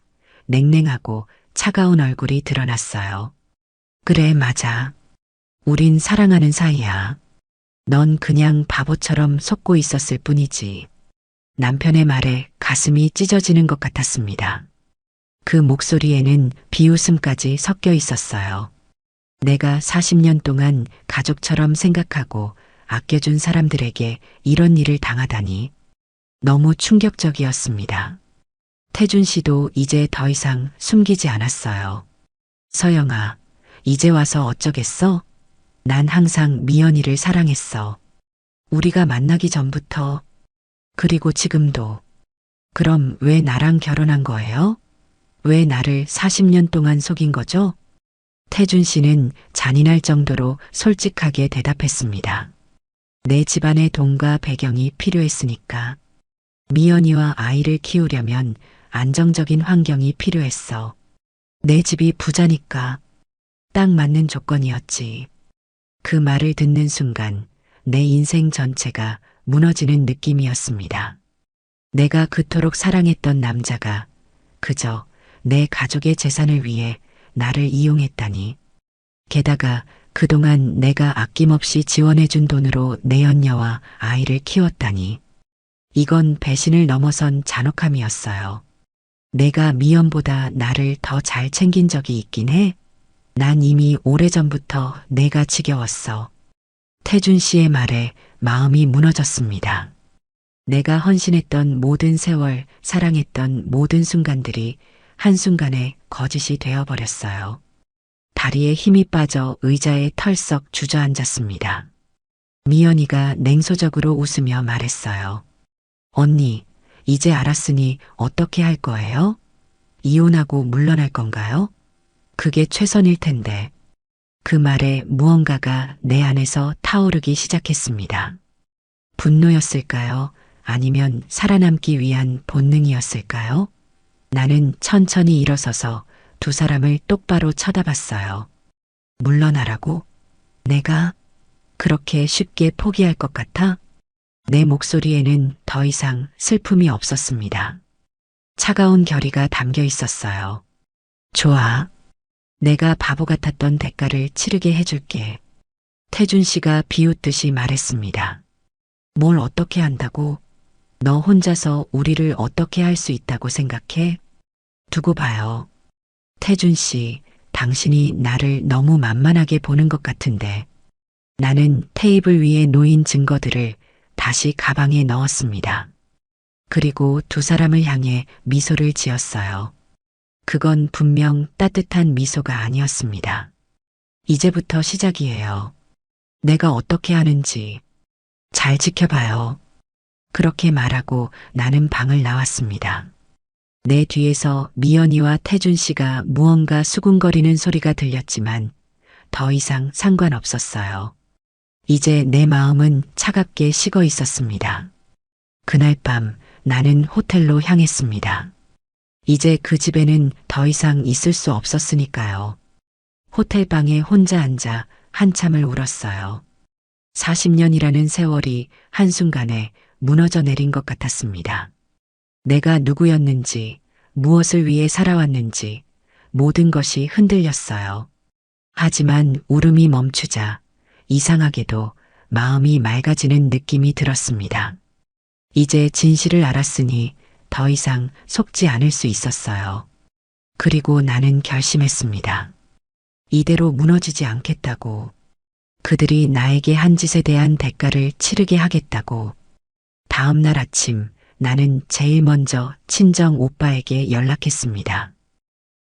냉랭하고 차가운 얼굴이 드러났어요. 그래, 맞아. 우린 사랑하는 사이야. 넌 그냥 바보처럼 속고 있었을 뿐이지. 남편의 말에 가슴이 찢어지는 것 같았습니다. 그 목소리에는 비웃음까지 섞여 있었어요. 내가 40년 동안 가족처럼 생각하고 아껴준 사람들에게 이런 일을 당하다니 너무 충격적이었습니다. 태준 씨도 이제 더 이상 숨기지 않았어요. 서영아, 이제 와서 어쩌겠어? 난 항상 미연이를 사랑했어. 우리가 만나기 전부터, 그리고 지금도. 그럼 왜 나랑 결혼한 거예요? 왜 나를 40년 동안 속인 거죠? 태준 씨는 잔인할 정도로 솔직하게 대답했습니다. 내 집안의 돈과 배경이 필요했으니까. 미연이와 아이를 키우려면 안정적인 환경이 필요했어. 내 집이 부자니까 딱 맞는 조건이었지. 그 말을 듣는 순간 내 인생 전체가 무너지는 느낌이었습니다. 내가 그토록 사랑했던 남자가 그저 내 가족의 재산을 위해 나를 이용했다니. 게다가 그동안 내가 아낌없이 지원해준 돈으로 내 연녀와 아이를 키웠다니. 이건 배신을 넘어선 잔혹함이었어요. 내가 미연보다 나를 더 잘 챙긴 적이 있긴 해. 난 이미 오래전부터 내가 지겨웠어. 태준 씨의 말에 마음이 무너졌습니다. 내가 헌신했던 모든 세월, 사랑했던 모든 순간들이 한순간에 거짓이 되어버렸어요. 다리에 힘이 빠져 의자에 털썩 주저앉았습니다. 미연이가 냉소적으로 웃으며 말했어요. 언니, 이제 알았으니 어떻게 할 거예요? 이혼하고 물러날 건가요? 그게 최선일 텐데. 그 말에 무언가가 내 안에서 타오르기 시작했습니다. 분노였을까요? 아니면 살아남기 위한 본능이었을까요? 나는 천천히 일어서서 두 사람을 똑바로 쳐다봤어요. 물러나라고? 내가 그렇게 쉽게 포기할 것 같아? 내 목소리에는 더 이상 슬픔이 없었습니다. 차가운 결의가 담겨 있었어요. 좋아. 내가 바보 같았던 대가를 치르게 해줄게. 태준 씨가 비웃듯이 말했습니다. 뭘 어떻게 한다고? 너 혼자서 우리를 어떻게 할 수 있다고 생각해? 두고 봐요. 태준 씨, 당신이 나를 너무 만만하게 보는 것 같은데. 나는 테이블 위에 놓인 증거들을 다시 가방에 넣었습니다. 그리고 두 사람을 향해 미소를 지었어요. 그건 분명 따뜻한 미소가 아니었습니다. 이제부터 시작이에요. 내가 어떻게 하는지 잘 지켜봐요. 그렇게 말하고 나는 방을 나왔습니다. 내 뒤에서 미연이와 태준 씨가 무언가 수군거리는 소리가 들렸지만 더 이상 상관없었어요. 이제 내 마음은 차갑게 식어 있었습니다. 그날 밤 나는 호텔로 향했습니다. 이제 그 집에는 더 이상 있을 수 없었으니까요. 호텔 방에 혼자 앉아 한참을 울었어요. 40년이라는 세월이 한순간에 무너져 내린 것 같았습니다. 내가 누구였는지, 무엇을 위해 살아왔는지 모든 것이 흔들렸어요. 하지만 울음이 멈추자 이상하게도 마음이 맑아지는 느낌이 들었습니다. 이제 진실을 알았으니 더 이상 속지 않을 수 있었어요. 그리고 나는 결심했습니다. 이대로 무너지지 않겠다고. 그들이 나에게 한 짓에 대한 대가를 치르게 하겠다고. 다음 날 아침 나는 제일 먼저 친정 오빠에게 연락했습니다.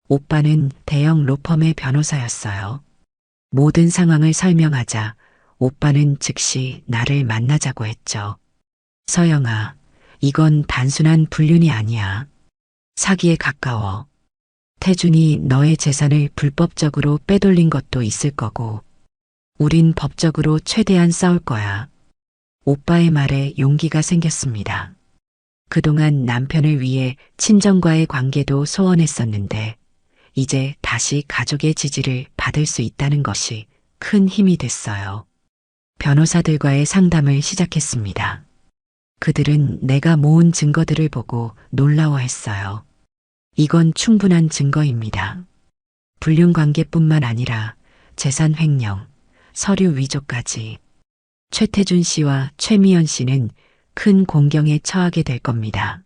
오빠는 대형 로펌의 변호사였어요. 모든 상황을 설명하자 오빠는 즉시 나를 만나자고 했죠. 서영아, 이건 단순한 불륜이 아니야. 사기에 가까워. 태준이 너의 재산을 불법적으로 빼돌린 것도 있을 거고, 우린 법적으로 최대한 싸울 거야. 오빠의 말에 용기가 생겼습니다. 그동안 남편을 위해 친정과의 관계도 소원했었는데, 이제 다시 가족의 지지를 받을 수 있다는 것이 큰 힘이 됐어요. 변호사들과의 상담을 시작했습니다. 그들은 내가 모은 증거들을 보고 놀라워했어요. 이건 충분한 증거입니다. 불륜 관계뿐만 아니라 재산 횡령, 서류 위조까지. 최태준 씨와 최미연 씨는 큰 공경에 처하게 될 겁니다.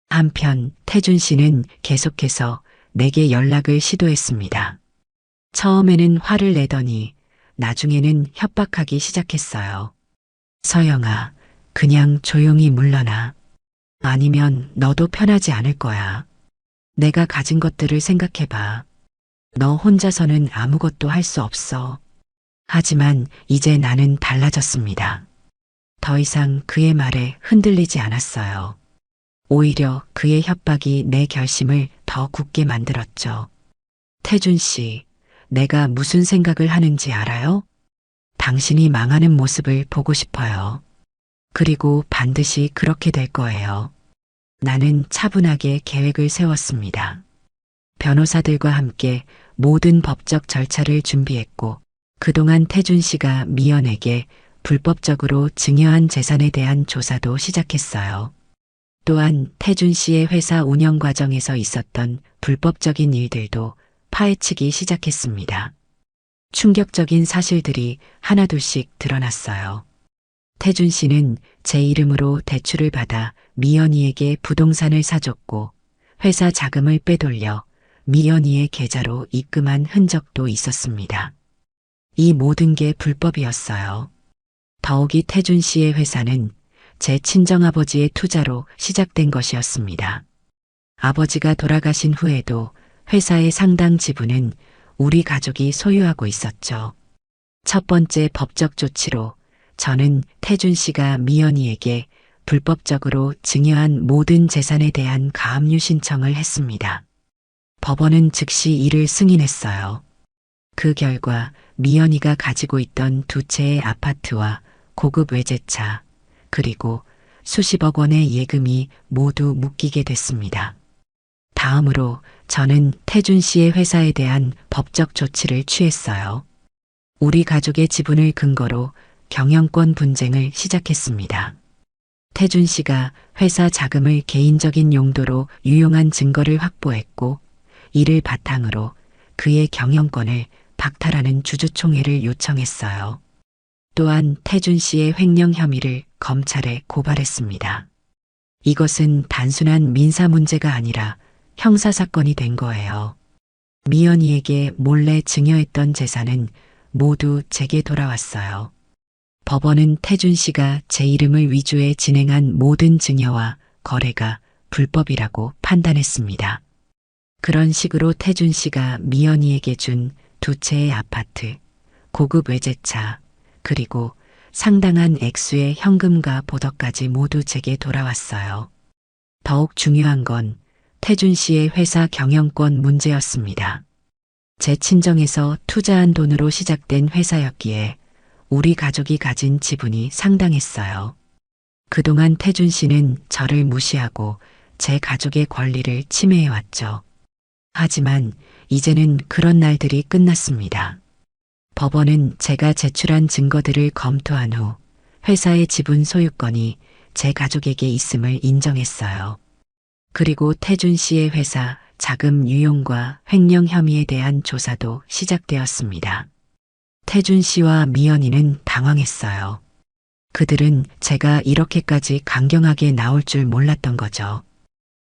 한편 태준 씨는 계속해서 내게 연락을 시도했습니다. 처음에는 화를 내더니 나중에는 협박하기 시작했어요. 서영아, 그냥 조용히 물러나. 아니면 너도 편하지 않을 거야. 내가 가진 것들을 생각해봐. 너 혼자서는 아무것도 할 수 없어. 하지만 이제 나는 달라졌습니다. 더 이상 그의 말에 흔들리지 않았어요. 오히려 그의 협박이 내 결심을 더 굳게 만들었죠. 태준 씨, 내가 무슨 생각을 하는지 알아요? 당신이 망하는 모습을 보고 싶어요. 그리고 반드시 그렇게 될 거예요. 나는 차분하게 계획을 세웠습니다. 변호사들과 함께 모든 법적 절차를 준비했고, 그동안 태준 씨가 미연에게 불법적으로 증여한 재산에 대한 조사도 시작했어요. 또한 태준 씨의 회사 운영 과정에서 있었던 불법적인 일들도 파헤치기 시작했습니다. 충격적인 사실들이 하나둘씩 드러났어요. 태준 씨는 제 이름으로 대출을 받아 미연이에게 부동산을 사줬고 회사 자금을 빼돌려 미연이의 계좌로 입금한 흔적도 있었습니다. 이 모든 게 불법이었어요. 더욱이 태준 씨의 회사는 제 친정아버지의 투자로 시작된 것이었습니다. 아버지가 돌아가신 후에도 회사의 상당 지분은 우리 가족이 소유하고 있었죠. 첫 번째 법적 조치로 저는 태준 씨가 미연이에게 불법적으로 증여한 모든 재산에 대한 가압류 신청을 했습니다. 법원은 즉시 이를 승인했어요. 그 결과 미연이가 가지고 있던 두 채의 아파트와 고급 외제차, 그리고 수십억 원의 예금이 모두 묶이게 됐습니다. 다음으로 저는 태준 씨의 회사에 대한 법적 조치를 취했어요. 우리 가족의 지분을 근거로 경영권 분쟁을 시작했습니다. 태준 씨가 회사 자금을 개인적인 용도로 유용한 증거를 확보했고, 이를 바탕으로 그의 경영권을 박탈하는 주주총회를 요청했어요. 또한 태준 씨의 횡령 혐의를 검찰에 고발했습니다. 이것은 단순한 민사 문제가 아니라 형사사건이 된 거예요. 미연이에게 몰래 증여했던 재산은 모두 제게 돌아왔어요. 법원은 태준 씨가 제 이름을 위조해 진행한 모든 증여와 거래가 불법이라고 판단했습니다. 그런 식으로 태준 씨가 미연이에게 준 두 채의 아파트, 고급 외제차, 그리고 상당한 액수의 현금과 보석까지 모두 제게 돌아왔어요. 더욱 중요한 건 태준 씨의 회사 경영권 문제였습니다. 제 친정에서 투자한 돈으로 시작된 회사였기에 우리 가족이 가진 지분이 상당했어요. 그동안 태준 씨는 저를 무시하고 제 가족의 권리를 침해해왔죠. 하지만 이제는 그런 날들이 끝났습니다. 법원은 제가 제출한 증거들을 검토한 후 회사의 지분 소유권이 제 가족에게 있음을 인정했어요. 그리고 태준 씨의 회사 자금 유용과 횡령 혐의에 대한 조사도 시작되었습니다. 태준 씨와 미연이는 당황했어요. 그들은 제가 이렇게까지 강경하게 나올 줄 몰랐던 거죠.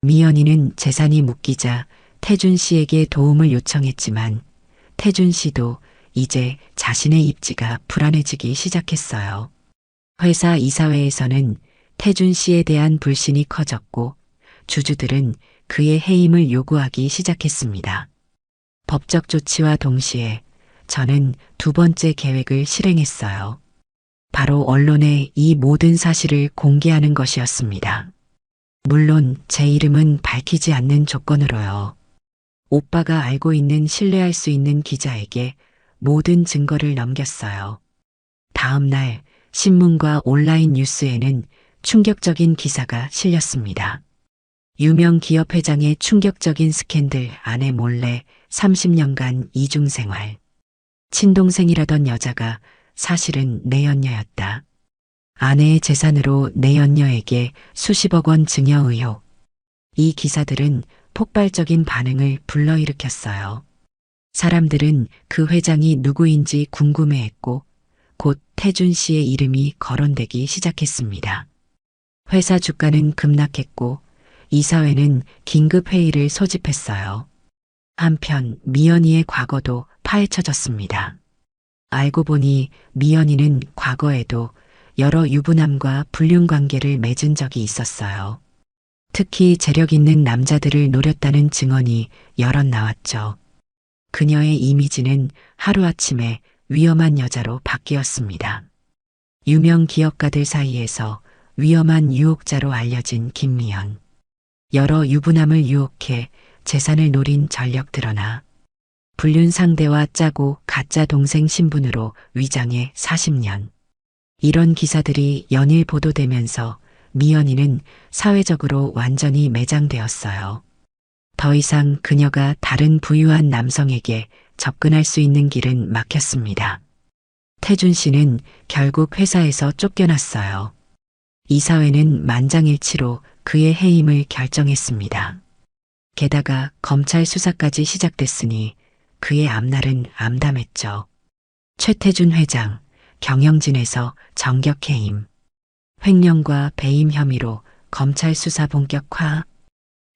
미연이는 재산이 묶이자 태준 씨에게 도움을 요청했지만 태준 씨도 이제 자신의 입지가 불안해지기 시작했어요. 회사 이사회에서는 태준 씨에 대한 불신이 커졌고 주주들은 그의 해임을 요구하기 시작했습니다. 법적 조치와 동시에 저는 두 번째 계획을 실행했어요. 바로 언론에 이 모든 사실을 공개하는 것이었습니다. 물론 제 이름은 밝히지 않는 조건으로요. 오빠가 알고 있는 신뢰할 수 있는 기자에게 모든 증거를 넘겼어요. 다음 날 신문과 온라인 뉴스에는 충격적인 기사가 실렸습니다. 유명 기업 회장의 충격적인 스캔들 아내 몰래 30년간 이중생활. 친동생이라던 여자가 사실은 내연녀였다. 아내의 재산으로 내연녀에게 수십억 원 증여 의혹. 이 기사들은 폭발적인 반응을 불러일으켰어요. 사람들은 그 회장이 누구인지 궁금해했고 곧 태준 씨의 이름이 거론되기 시작했습니다. 회사 주가는 급락했고 이사회는 긴급 회의를 소집했어요. 한편 미연이의 과거도 파헤쳐졌습니다. 알고 보니 미연이는 과거에도 여러 유부남과 불륜 관계를 맺은 적이 있었어요. 특히 재력 있는 남자들을 노렸다는 증언이 여럿 나왔죠. 그녀의 이미지는 하루아침에 위험한 여자로 바뀌었습니다. 유명 기업가들 사이에서 위험한 유혹자로 알려진 김미연. 여러 유부남을 유혹해 재산을 노린 전력 드러나 불륜 상대와 짜고 가짜 동생 신분으로 위장해 40년. 이런 기사들이 연일 보도되면서 미연이는 사회적으로 완전히 매장되었어요. 더 이상 그녀가 다른 부유한 남성에게 접근할 수 있는 길은 막혔습니다. 태준 씨는 결국 회사에서 쫓겨났어요. 이사회는 만장일치로 그의 해임을 결정했습니다. 게다가 검찰 수사까지 시작됐으니 그의 앞날은 암담했죠. 최태준 회장, 경영진에서 정격 해임. 횡령과 배임 혐의로 검찰 수사 본격화.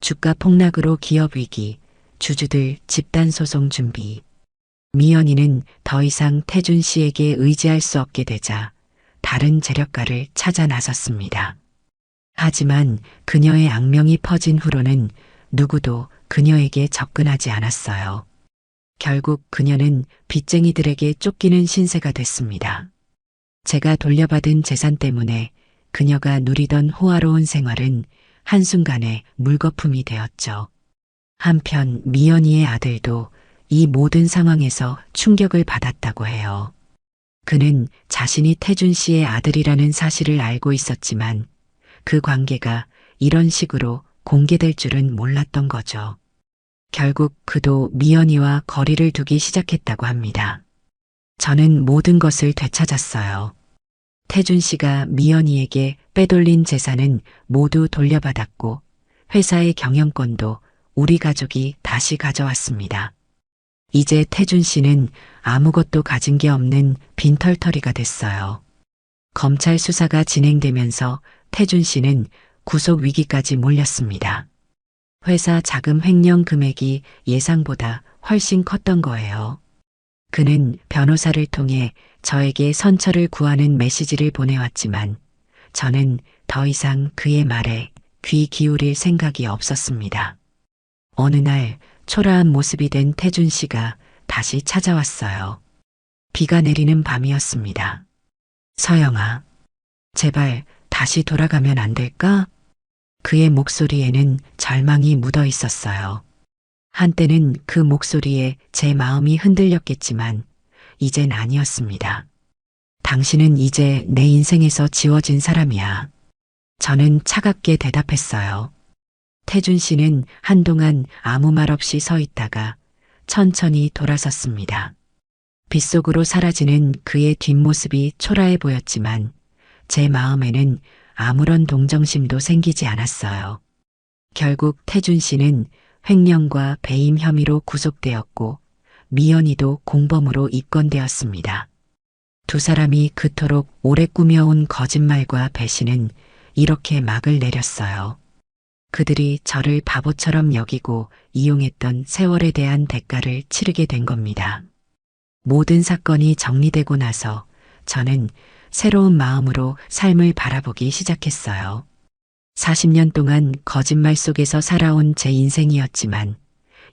주가 폭락으로 기업 위기, 주주들 집단 소송 준비. 미연이는 더 이상 태준 씨에게 의지할 수 없게 되자 다른 재력가를 찾아 나섰습니다. 하지만 그녀의 악명이 퍼진 후로는 누구도 그녀에게 접근하지 않았어요. 결국 그녀는 빚쟁이들에게 쫓기는 신세가 됐습니다. 제가 돌려받은 재산 때문에 그녀가 누리던 호화로운 생활은 한순간에 물거품이 되었죠. 한편 미연이의 아들도 이 모든 상황에서 충격을 받았다고 해요. 그는 자신이 태준 씨의 아들이라는 사실을 알고 있었지만 그 관계가 이런 식으로 공개될 줄은 몰랐던 거죠. 결국 그도 미연이와 거리를 두기 시작했다고 합니다. 저는 모든 것을 되찾았어요. 태준 씨가 미연이에게 빼돌린 재산은 모두 돌려받았고 회사의 경영권도 우리 가족이 다시 가져왔습니다. 이제 태준 씨는 아무것도 가진 게 없는 빈털터리가 됐어요. 검찰 수사가 진행되면서 태준 씨는 구속 위기까지 몰렸습니다. 회사 자금 횡령 금액이 예상보다 훨씬 컸던 거예요. 그는 변호사를 통해 저에게 선처를 구하는 메시지를 보내왔지만 저는 더 이상 그의 말에 귀 기울일 생각이 없었습니다. 어느 날 초라한 모습이 된 태준 씨가 다시 찾아왔어요. 비가 내리는 밤이었습니다. 서영아, 제발 다시 돌아가면 안 될까? 그의 목소리에는 절망이 묻어 있었어요. 한때는 그 목소리에 제 마음이 흔들렸겠지만 이젠 아니었습니다. 당신은 이제 내 인생에서 지워진 사람이야. 저는 차갑게 대답했어요. 태준 씨는 한동안 아무 말 없이 서 있다가 천천히 돌아섰습니다. 빗속으로 사라지는 그의 뒷모습이 초라해 보였지만 제 마음에는 아무런 동정심도 생기지 않았어요. 결국 태준 씨는 횡령과 배임 혐의로 구속되었고 미연이도 공범으로 입건되었습니다. 두 사람이 그토록 오래 꾸며온 거짓말과 배신은 이렇게 막을 내렸어요. 그들이 저를 바보처럼 여기고 이용했던 세월에 대한 대가를 치르게 된 겁니다. 모든 사건이 정리되고 나서 저는 새로운 마음으로 삶을 바라보기 시작했어요. 40년 동안 거짓말 속에서 살아온 제 인생이었지만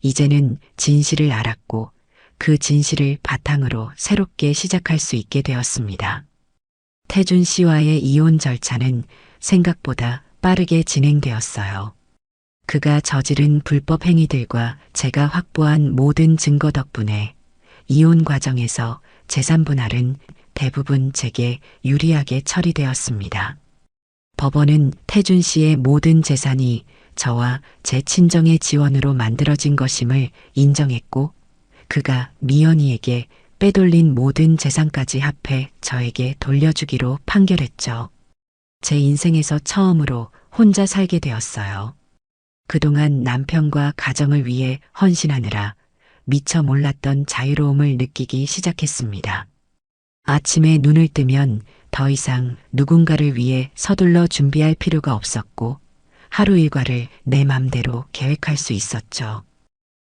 이제는 진실을 알았고 그 진실을 바탕으로 새롭게 시작할 수 있게 되었습니다. 태준 씨와의 이혼 절차는 생각보다 빠르게 진행되었어요. 그가 저지른 불법 행위들과 제가 확보한 모든 증거 덕분에 이혼 과정에서 재산 분할은 대부분 제게 유리하게 처리되었습니다. 법원은 태준 씨의 모든 재산이 저와 제 친정의 지원으로 만들어진 것임을 인정했고 그가 미연이에게 빼돌린 모든 재산까지 합해 저에게 돌려주기로 판결했죠. 제 인생에서 처음으로 혼자 살게 되었어요. 그동안 남편과 가정을 위해 헌신하느라 미처 몰랐던 자유로움을 느끼기 시작했습니다. 아침에 눈을 뜨면 더 이상 누군가를 위해 서둘러 준비할 필요가 없었고 하루 일과를 내 맘대로 계획할 수 있었죠.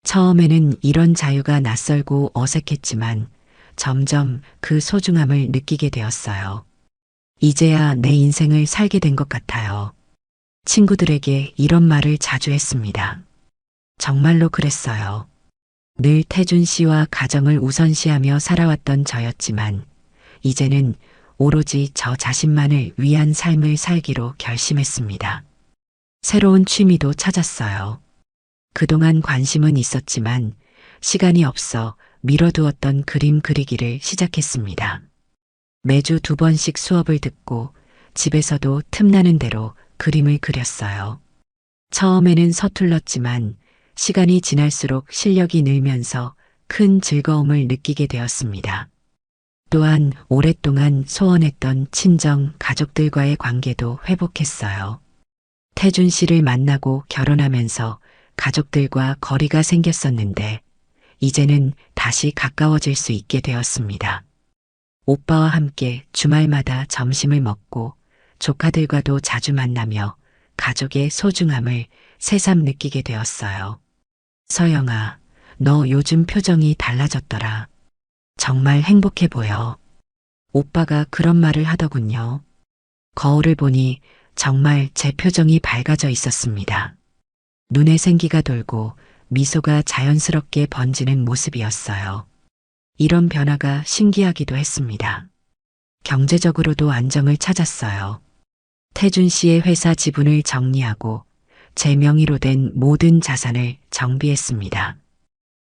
처음에는 이런 자유가 낯설고 어색했지만 점점 그 소중함을 느끼게 되었어요. 이제야 내 인생을 살게 된 것 같아요. 친구들에게 이런 말을 자주 했습니다. 정말로 그랬어요. 늘 태준 씨와 가정을 우선시하며 살아왔던 저였지만 이제는 오로지 저 자신만을 위한 삶을 살기로 결심했습니다. 새로운 취미도 찾았어요. 그동안 관심은 있었지만 시간이 없어 미뤄두었던 그림 그리기를 시작했습니다. 매주 2번씩 수업을 듣고 집에서도 틈나는 대로 그림을 그렸어요. 처음에는 서툴렀지만 시간이 지날수록 실력이 늘면서 큰 즐거움을 느끼게 되었습니다. 또한 오랫동안 소원했던 친정 가족들과의 관계도 회복했어요. 태준 씨를 만나고 결혼하면서 가족들과 거리가 생겼었는데 이제는 다시 가까워질 수 있게 되었습니다. 오빠와 함께 주말마다 점심을 먹고 조카들과도 자주 만나며 가족의 소중함을 새삼 느끼게 되었어요. 서영아, 너 요즘 표정이 달라졌더라. 정말 행복해 보여. 오빠가 그런 말을 하더군요. 거울을 보니 정말 제 표정이 밝아져 있었습니다. 눈에 생기가 돌고 미소가 자연스럽게 번지는 모습이었어요. 이런 변화가 신기하기도 했습니다. 경제적으로도 안정을 찾았어요. 태준 씨의 회사 지분을 정리하고 제 명의로 된 모든 자산을 정비했습니다.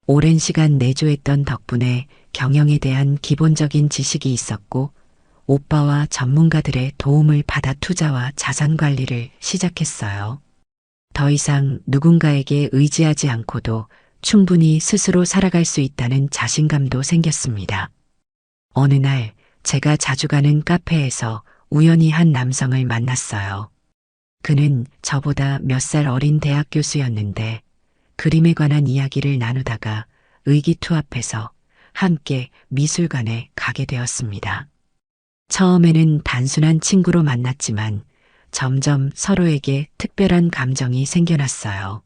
오랜 시간 내조했던 덕분에 경영에 대한 기본적인 지식이 있었고 오빠와 전문가들의 도움을 받아 투자와 자산 관리를 시작했어요. 더 이상 누군가에게 의지하지 않고도 충분히 스스로 살아갈 수 있다는 자신감도 생겼습니다. 어느 날 제가 자주 가는 카페에서 우연히 한 남성을 만났어요. 그는 저보다 몇 살 어린 대학 교수였는데 그림에 관한 이야기를 나누다가 의기투합해서 함께 미술관에 가게 되었습니다. 처음에는 단순한 친구로 만났지만 점점 서로에게 특별한 감정이 생겨났어요.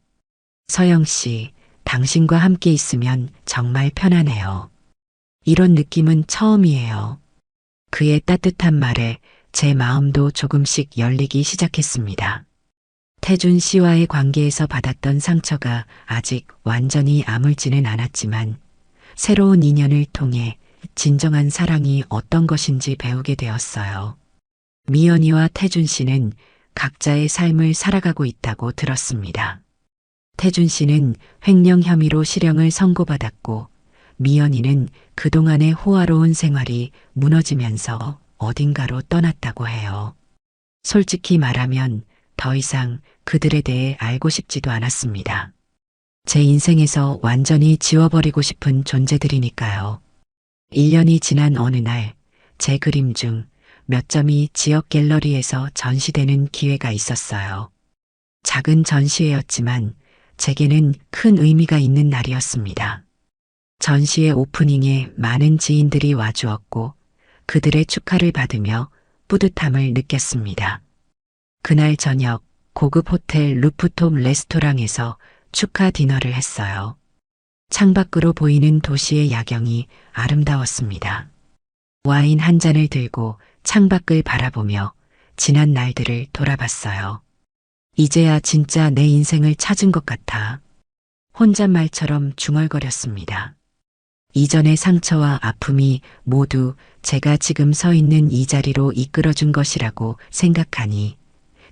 서영 씨, 당신과 함께 있으면 정말 편안해요. 이런 느낌은 처음이에요. 그의 따뜻한 말에 제 마음도 조금씩 열리기 시작했습니다. 태준 씨와의 관계에서 받았던 상처가 아직 완전히 아물지는 않았지만 새로운 인연을 통해 진정한 사랑이 어떤 것인지 배우게 되었어요. 미연이와 태준 씨는 각자의 삶을 살아가고 있다고 들었습니다. 태준 씨는 횡령 혐의로 실형을 선고받았고 미연이는 그동안의 호화로운 생활이 무너지면서 어딘가로 떠났다고 해요. 솔직히 말하면 더 이상 그들에 대해 알고 싶지도 않았습니다. 제 인생에서 완전히 지워버리고 싶은 존재들이니까요. 1년이 지난 어느 날 제 그림 중 몇 점이 지역 갤러리에서 전시되는 기회가 있었어요. 작은 전시회였지만 제게는 큰 의미가 있는 날이었습니다. 전시회 오프닝에 많은 지인들이 와주었고 그들의 축하를 받으며 뿌듯함을 느꼈습니다. 그날 저녁 고급 호텔 루프톱 레스토랑에서 축하 디너를 했어요. 창밖으로 보이는 도시의 야경이 아름다웠습니다. 와인 한 잔을 들고 창밖을 바라보며 지난 날들을 돌아봤어요. 이제야 진짜 내 인생을 찾은 것 같아. 혼잣말처럼 중얼거렸습니다. 이전의 상처와 아픔이 모두 제가 지금 서 있는 이 자리로 이끌어준 것이라고 생각하니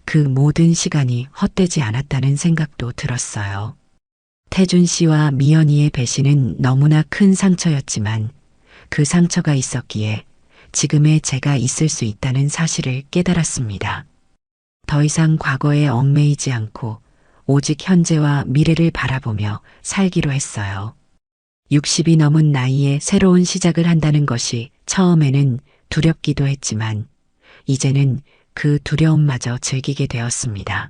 그 모든 시간이 헛되지 않았다는 생각도 들었어요. 태준 씨와 미연이의 배신은 너무나 큰 상처였지만 그 상처가 있었기에 지금의 제가 있을 수 있다는 사실을 깨달았습니다. 더 이상 과거에 얽매이지 않고 오직 현재와 미래를 바라보며 살기로 했어요. 60이 넘은 나이에 새로운 시작을 한다는 것이 처음에는 두렵기도 했지만 이제는 그 두려움마저 즐기게 되었습니다.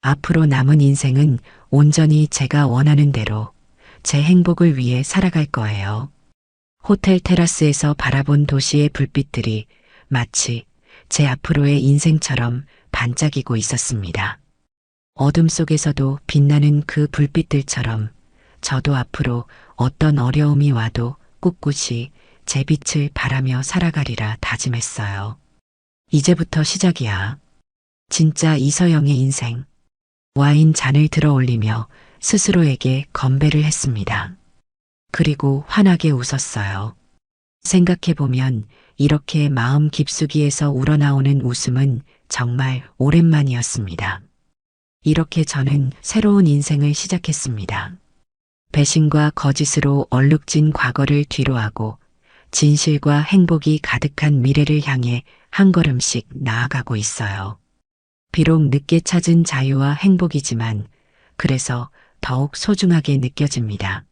앞으로 남은 인생은 온전히 제가 원하는 대로 제 행복을 위해 살아갈 거예요. 호텔 테라스에서 바라본 도시의 불빛들이 마치 제 앞으로의 인생처럼 반짝이고 있었습니다. 어둠 속에서도 빛나는 그 불빛들처럼 저도 앞으로 어떤 어려움이 와도 꿋꿋이 제 빛을 바라며 살아가리라 다짐했어요. 이제부터 시작이야. 진짜 이서영의 인생. 와인 잔을 들어 올리며 스스로에게 건배를 했습니다. 그리고 환하게 웃었어요. 생각해보면 이렇게 마음 깊숙이에서 우러나오는 웃음은 정말 오랜만이었습니다. 이렇게 저는 새로운 인생을 시작했습니다. 배신과 거짓으로 얼룩진 과거를 뒤로하고 진실과 행복이 가득한 미래를 향해 한 걸음씩 나아가고 있어요. 비록 늦게 찾은 자유와 행복이지만 그래서 더욱 소중하게 느껴집니다.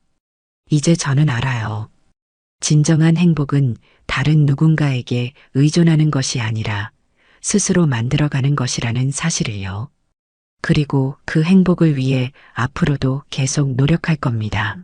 이제 저는 알아요. 진정한 행복은 다른 누군가에게 의존하는 것이 아니라 스스로 만들어가는 것이라는 사실을요. 그리고 그 행복을 위해 앞으로도 계속 노력할 겁니다.